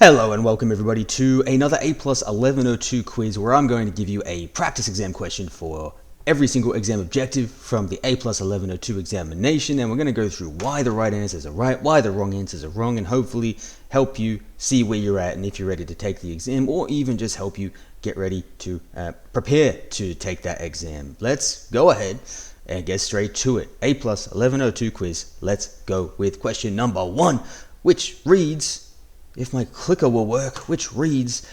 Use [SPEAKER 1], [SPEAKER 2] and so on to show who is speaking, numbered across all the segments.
[SPEAKER 1] Hello and welcome everybody to another A+ 1102 quiz where I'm going to give you a practice exam question for every single exam objective from the A+ 1102 examination, and we're going to go through why the right answers are right, why the wrong answers are wrong, and hopefully help you see where you're at and if you're ready to take the exam, or even just help you get ready to prepare to take that exam. Let's go ahead and get straight to it. A+ 1102 quiz. Let's go with question number 1, which reads, if my clicker will work, which reads,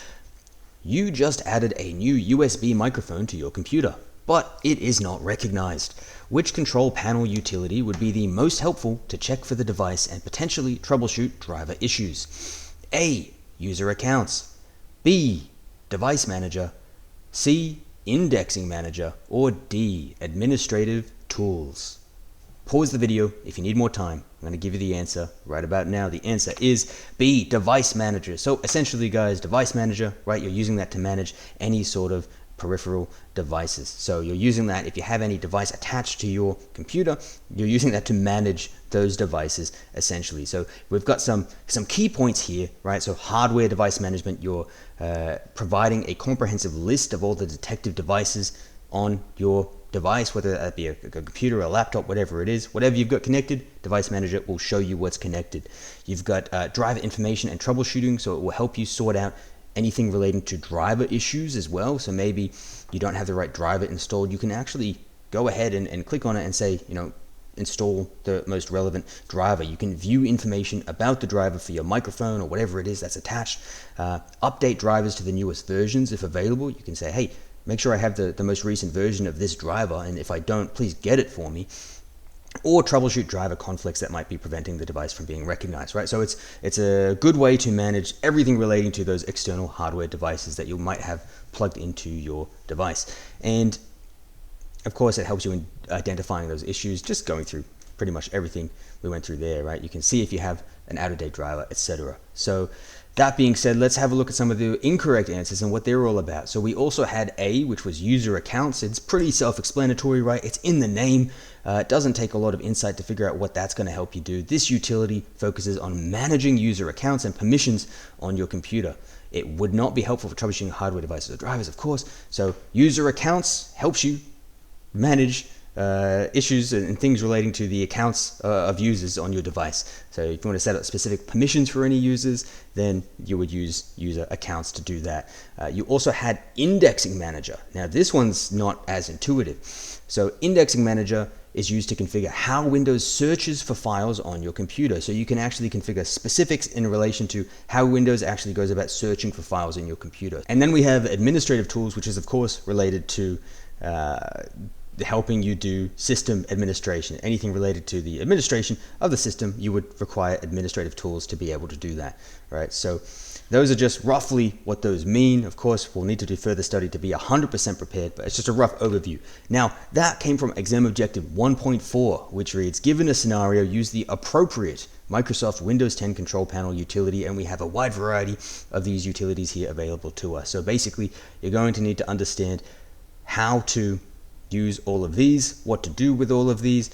[SPEAKER 1] you just added a new USB microphone to your computer, but it is not recognized. Which control panel utility would be the most helpful to check for the device and potentially troubleshoot driver issues? A. User accounts. B. Device manager. C. Indexing manager. Or D. Administrative tools. Pause the video if you need more time. I'm going to give you the answer right about now. The answer is B, device manager. So essentially, guys, device manager, right? You're using that to manage any sort of peripheral devices. So you're using that if you have any device attached to your computer, you're using that to manage those devices essentially. So we've got some key points here, right? So hardware device management, you're providing a comprehensive list of all the detective devices on your device, whether that be a computer, a laptop, whatever it is, whatever you've got connected, device manager will show you what's connected. You've got driver information and troubleshooting, so it will help you sort out anything relating to driver issues as well. So maybe you don't have the right driver installed, you can actually go ahead and click on it and say, install the most relevant driver. You can view information about the driver for your microphone or whatever it is that's attached. Update drivers to the newest versions if available. You can say, hey, make sure I have the most recent version of this driver, and if I don't, please get it for me. Or troubleshoot driver conflicts that might be preventing the device from being recognized, right? So it's a good way to manage everything relating to those external hardware devices that you might have plugged into your device. And of course, it helps you in identifying those issues, just going through pretty much everything we went through there, right? You can see if you have an out-of-date driver, etc. So that being said, let's have a look at some of the incorrect answers and what they're all about. So we also had A, which was user accounts. It's pretty self-explanatory, right? It's in the name. It doesn't take a lot of insight to figure out what that's going to help you do. This utility focuses on managing user accounts and permissions on your computer. It would not be helpful for troubleshooting hardware devices or drivers, of course. So user accounts helps you manage issues and things relating to the accounts of users on your device. So if you want to set up specific permissions for any users, then you would use user accounts to do that. You also had indexing manager. Now this one's not as intuitive. So indexing manager is used to configure how Windows searches for files on your computer. So you can actually configure specifics in relation to how Windows actually goes about searching for files in your computer. And then we have administrative tools, which is of course related to helping you do system administration. Anything related to the administration of the system, you would require administrative tools to be able to do that, right? So those are just roughly what those mean. Of course, we'll need to do further study to be 100% prepared, but it's just a rough overview. Now, that came from exam objective 1.4, which reads, given a scenario, use the appropriate Microsoft Windows 10 control panel utility, and we have a wide variety of these utilities here available to us. So basically, you're going to need to understand how to use all of these, what to do with all of these.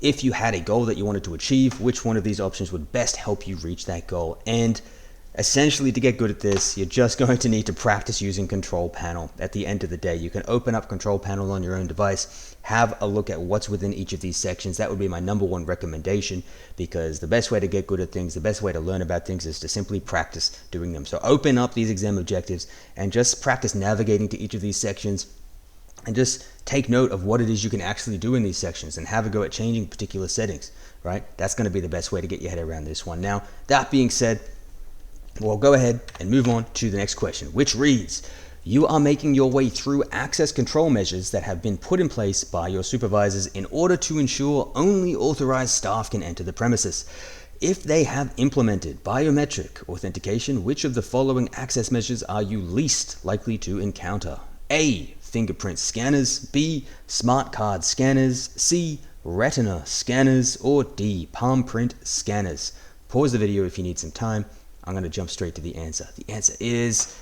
[SPEAKER 1] If you had a goal that you wanted to achieve, which one of these options would best help you reach that goal? And essentially, to get good at this, you're just going to need to practice using Control Panel. At the end of the day, you can open up Control Panel on your own device, have a look at what's within each of these sections. That would be my #1 recommendation, because the best way to get good at things, the best way to learn about things is to simply practice doing them. So open up these exam objectives and just practice navigating to each of these sections, and just take note of what it is you can actually do in these sections and have a go at changing particular settings, right? That's going to be the best way to get your head around this one. Now, that being said, we'll go ahead and move on to the next question, which reads, you are making your way through access control measures that have been put in place by your supervisors in order to ensure only authorized staff can enter the premises. If they have implemented biometric authentication, which of the following access measures are you least likely to encounter? A. Fingerprint scanners. B. Smart card scanners. C. Retina scanners. Or D. Palm print scanners. Pause the video if you need some time. I'm going to jump straight to the answer. The answer is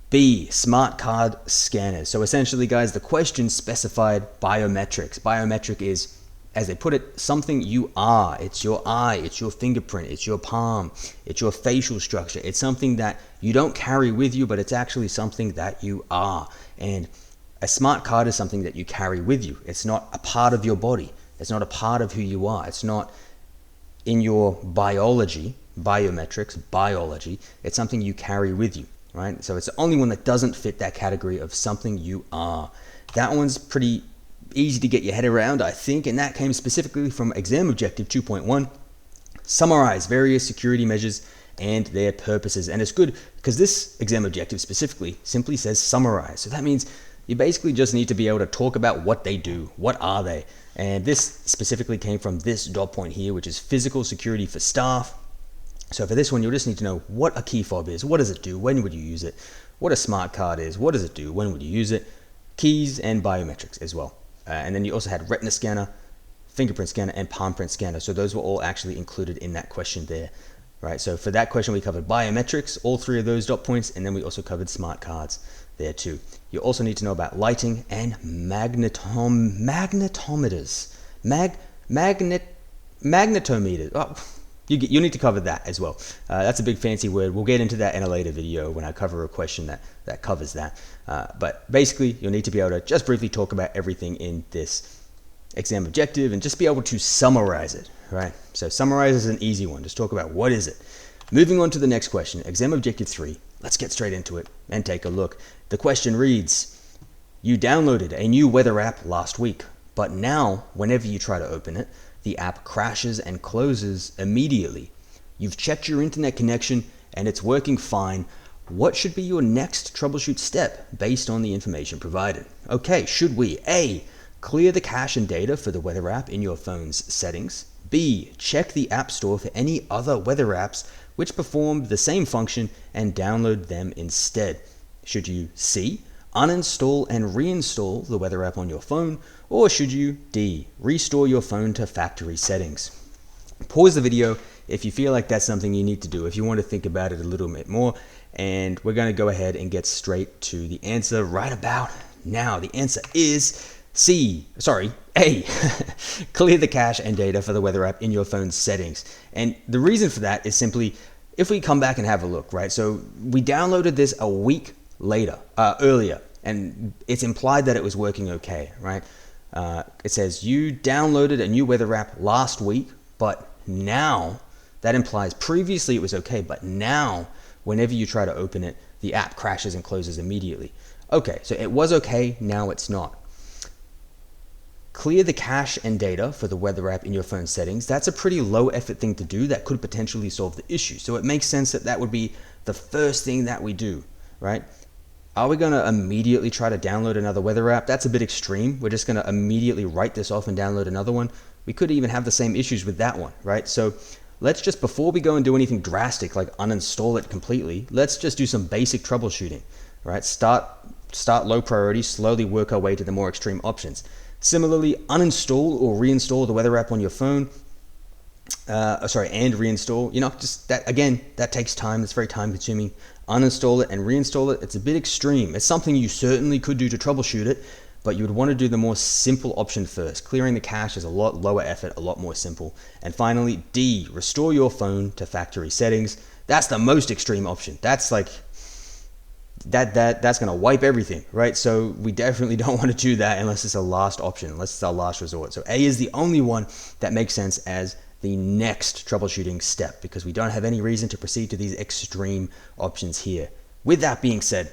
[SPEAKER 1] B. Smart card scanners. So essentially, guys, the question specified biometrics. Biometric is as they put it, something you are. It's your eye, it's your fingerprint, it's your palm, it's your facial structure. It's something that you don't carry with you, but it's actually something that you are. And a smart card is something that you carry with you. It's not a part of your body. It's not a part of who you are. It's not in your biology, biometrics, biology. It's something you carry with you, right? So it's the only one that doesn't fit that category of something you are. That one's pretty easy to get your head around, I think, and that came specifically from exam objective 2.1. Summarize various security measures and their purposes. And it's good because this exam objective specifically simply says summarize. So that means you basically just need to be able to talk about what they do. What are they? And this specifically came from this dot point here, which is physical security for staff. So for this one, you'll just need to know what a key fob is. What does it do? When would you use it? What a smart card is. What does it do? When would you use it? Keys and biometrics as well. And then you also had retina scanner, fingerprint scanner, and palm print scanner. So those were all actually included in that question there, right? So for that question, we covered biometrics, all three of those dot points, and then we also covered smart cards there too. You also need to know about lighting and magnetometers. Magnetometers. Oh, you need to cover that as well. That's a big fancy word. We'll get into that in a later video when I cover a question that covers that. But basically, you'll need to be able to just briefly talk about everything in this exam objective and just be able to summarize it, right? So summarize is an easy one. Just talk about what is it. Moving on to the next question, exam objective 3. Let's get straight into it and take a look. The question reads, you downloaded a new weather app last week, but now whenever you try to open it, the app crashes and closes immediately. You've checked your internet connection and it's working fine. What should be your next troubleshoot step based on the information provided? Okay, should we A, clear the cache and data for the weather app in your phone's settings? B, check the App Store for any other weather apps which perform the same function and download them instead? Should you C, uninstall and reinstall the weather app on your phone? Or should you D, restore your phone to factory settings? Pause the video if you feel like that's something you need to do, if you want to think about it a little bit more, and we're going to go ahead and get straight to the answer right about now. The answer is A, clear the cache and data for the weather app in your phone's settings. And the reason for that is simply, if we come back and have a look, right? So we downloaded this a week earlier, and it's implied that it was working okay, right? It says you downloaded a new weather app last week, but now that implies previously it was okay, but now whenever you try to open it, the app crashes and closes immediately. Okay, so it was okay, now it's not. Clear the cache and data for the weather app in your phone settings. That's a pretty low effort thing to do that could potentially solve the issue. So it makes sense that that would be the first thing that we do, right? Are we going to immediately try to download another weather app? That's a bit extreme. We're just going to immediately write this off and download another one. We could even have the same issues with that one, right? So let's just, before we go and do anything drastic like uninstall it completely, let's just do some basic troubleshooting, right? Start low priority, slowly work our way to the more extreme options. Similarly, uninstall or reinstall the weather app on your phone. And reinstall. Just that, again, that takes time. It's very time consuming. Uninstall it and reinstall it. It's a bit extreme. It's something you certainly could do to troubleshoot it, but you would want to do the more simple option first. Clearing the cache is a lot lower effort, a lot more simple. And finally, D, restore your phone to factory settings. That's the most extreme option. That's like, that's going to wipe everything, right? So we definitely don't want to do that unless it's a last option, unless it's our last resort. So A is the only one that makes sense as the next troubleshooting step, because we don't have any reason to proceed to these extreme options here. With that being said,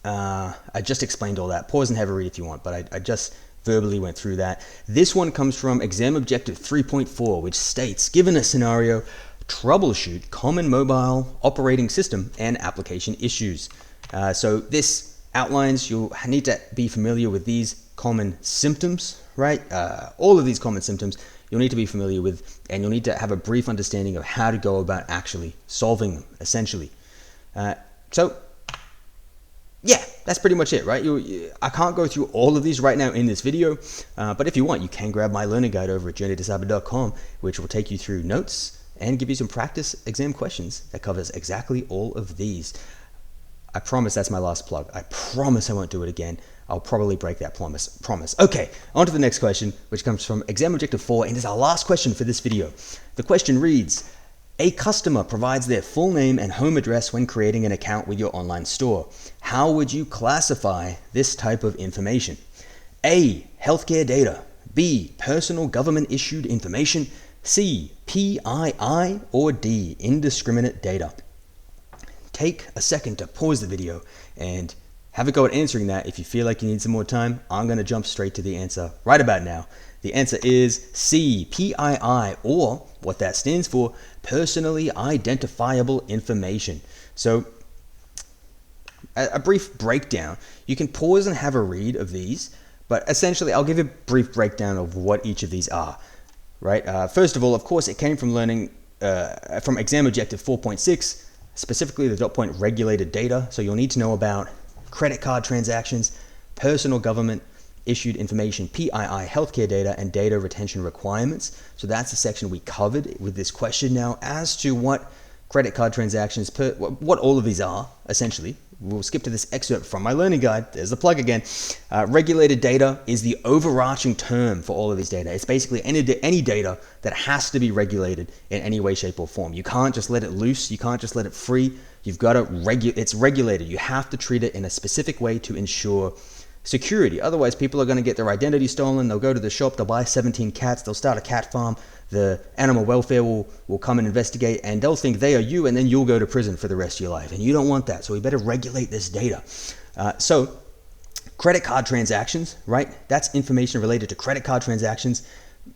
[SPEAKER 1] I just explained all that. Pause and have a read if you want, but I just verbally went through that. This one comes from exam objective 3.4, which states, given a scenario, troubleshoot common mobile operating system and application issues. So this outlines, you'll need to be familiar with these common symptoms, right? All of these common symptoms you'll need to be familiar with, and you'll need to have a brief understanding of how to go about actually solving them, essentially. So yeah, that's pretty much it, right? I can't go through all of these right now in this video, but if you want, you can grab my learning guide over at journeytocyber.com, which will take you through notes and give you some practice exam questions that covers exactly all of these. I promise that's my last plug. I promise I won't do it again. I'll probably break that promise. Okay, on to the next question, which comes from exam objective 4 and is our last question for this video. The question reads, a customer provides their full name and home address when creating an account with your online store. How would you classify this type of information? A, healthcare data. B, personal government issued information. C, PII, or D, indiscriminate data. Take a second to pause the video and have a go at answering that. If you feel like you need some more time, I'm going to jump straight to the answer right about now. The answer is C, PII, or what that stands for, personally identifiable information. So a brief breakdown. You can pause and have a read of these, but essentially I'll give you a brief breakdown of what each of these are. Right. First of all, of course, it came from from exam objective 4.6, specifically the dot point regulated data. So you'll need to know about credit card transactions, personal government issued information, PII, healthcare data, and data retention requirements. So that's the section we covered with this question. Now, as to what credit card transactions, what all of these are, essentially, we'll skip to this excerpt from my learning guide. There's the plug again. Regulated data is the overarching term for all of these data. It's basically any data that has to be regulated in any way, shape, or form. You can't just let it loose. You can't just let it free. You've got to it's regulated. You have to treat it in a specific way to ensure security. Otherwise, people are going to get their identity stolen. They'll go to the shop. They'll buy 17 cats. They'll start a cat farm. The animal welfare will come and investigate, and they'll think they are you, and then you'll go to prison for the rest of your life. And you don't want that. So we better regulate this data. So credit card transactions, right? That's information related to credit card transactions.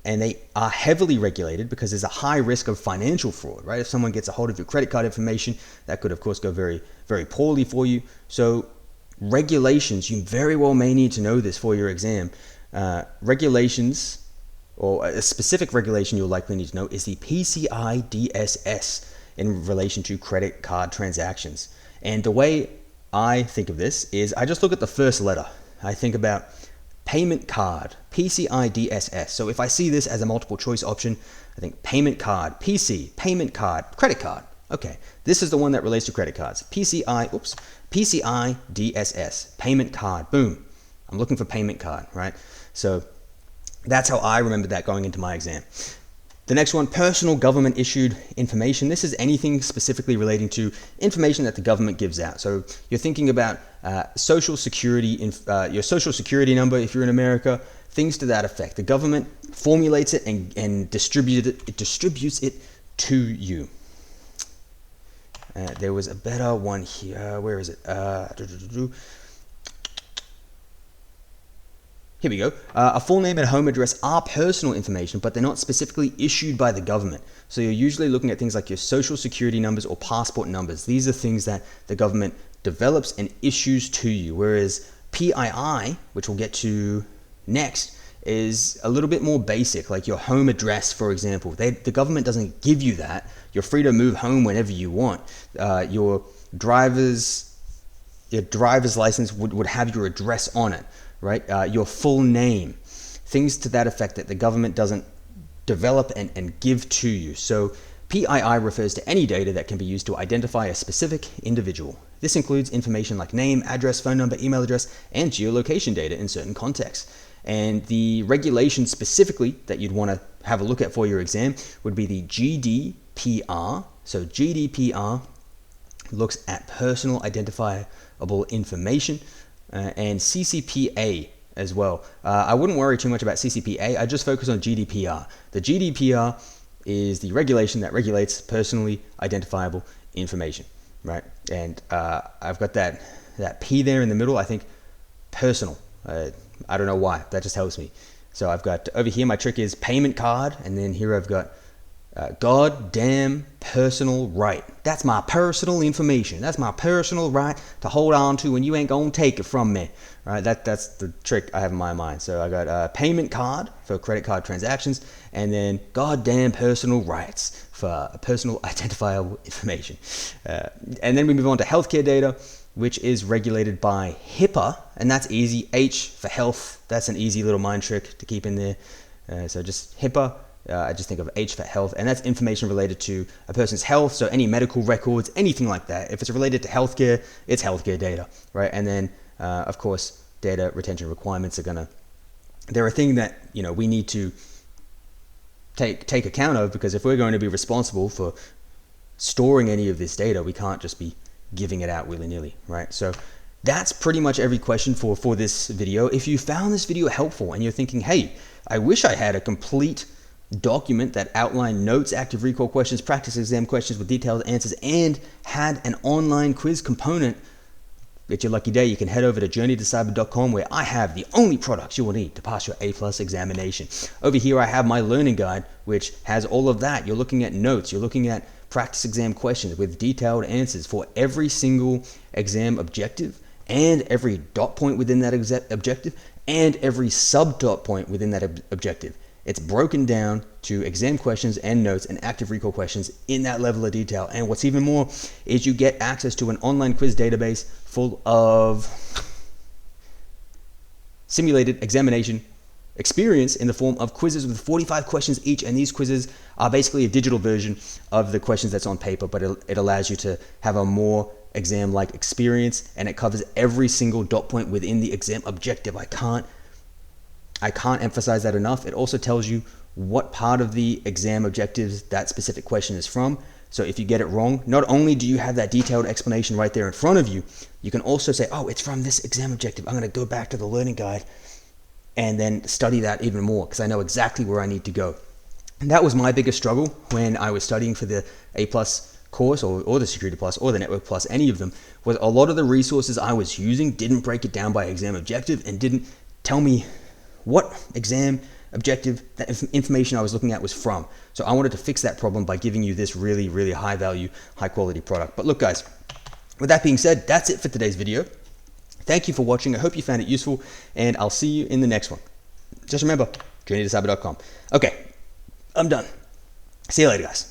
[SPEAKER 1] And they are heavily regulated because there's a high risk of financial fraud, right? If someone gets a hold of your credit card information, that could, of course, go very, very poorly for you. So regulations, you very well may need to know this for your exam. Regulations, or a specific regulation you'll likely need to know, is the PCI DSS in relation to credit card transactions. And the way I think of this is I just look at the first letter. I think about payment card, PCI DSS. So if I see this as a multiple choice option, I think payment card, PC, payment card, credit card. Okay, this is the one that relates to credit cards. PCI DSS, payment card, boom. I'm looking for payment card, right? So that's how I remember that going into my exam. The next one, personal government issued information. This is anything specifically relating to information that the government gives out. So you're thinking about social security, your social security number if you're in America, things to that effect. The government formulates it and distributes it to you. There was a better one here. Where is it? Here we go. A full name and home address are personal information, but they're not specifically issued by the government. So you're usually looking at things like your social security numbers or passport numbers. These are things that the government develops and issues to you. Whereas PII, which we'll get to next, is a little bit more basic, like your home address, for example. The government doesn't give you that. You're free to move home whenever you want. Your driver's license would have your address on it. Right? Your full name, things to that effect that the government doesn't develop and give to you. So PII refers to any data that can be used to identify a specific individual. This includes information like name, address, phone number, email address, and geolocation data in certain contexts. And the regulation specifically that you'd want to have a look at for your exam would be the GDPR. So GDPR looks at personal identifiable information. And CCPA as well. I wouldn't worry too much about CCPA. I just focus on GDPR. The GDPR is the regulation that regulates personally identifiable information, right? And I've got that P there in the middle. I think personal. I don't know why. That just helps me. So I've got over here, my trick is payment card, and then here I've got goddamn personal right. That's my personal information. That's my personal right to hold on to, and you ain't gonna take it from me. Right? That's the trick I have in my mind. So I got a payment card for credit card transactions, and then goddamn personal rights for personal identifiable information. And then we move on to healthcare data, which is regulated by HIPAA, and that's easy. H for health. That's an easy little mind trick to keep in there. So just HIPAA. I just think of H for health, and that's information related to a person's health. So any medical records, anything like that. If it's related to healthcare, it's healthcare data, right? And then, of course, data retention requirements they're a thing that, we need to take account of, because if we're going to be responsible for storing any of this data, we can't just be giving it out willy-nilly, right? So that's pretty much every question for this video. If you found this video helpful and you're thinking, hey, I wish I had a complete document that outlined notes, active recall questions, practice exam questions with detailed answers, and had an online quiz component, it's your lucky day. You can head over to journeytocyber.com, where I have the only products you will need to pass your A+ examination. Over here, I have my learning guide, which has all of that. You're looking at notes, you're looking at practice exam questions with detailed answers for every single exam objective, and every dot point within that objective, and every sub dot point within that objective. It's broken down to exam questions and notes and active recall questions in that level of detail. And what's even more is you get access to an online quiz database full of simulated examination experience in the form of quizzes with 45 questions each. And these quizzes are basically a digital version of the questions that's on paper, but it allows you to have a more exam-like experience, and it covers every single dot point within the exam objective. I can't emphasize that enough. It also tells you what part of the exam objectives that specific question is from. So if you get it wrong, not only do you have that detailed explanation right there in front of you, you can also say, oh, it's from this exam objective. I'm going to go back to the learning guide and then study that even more, because I know exactly where I need to go. And that was my biggest struggle when I was studying for the A+ course or the Security Plus or the Network Plus, any of them, was a lot of the resources I was using didn't break it down by exam objective and didn't tell me what exam objective that information I was looking at was from. So I wanted to fix that problem by giving you this really, really high value, high quality product. But look, guys, with that being said, that's it for today's video. Thank you for watching. I hope you found it useful, and I'll see you in the next one. Just remember, journeytocyber.com. Okay, I'm done. See you later, guys.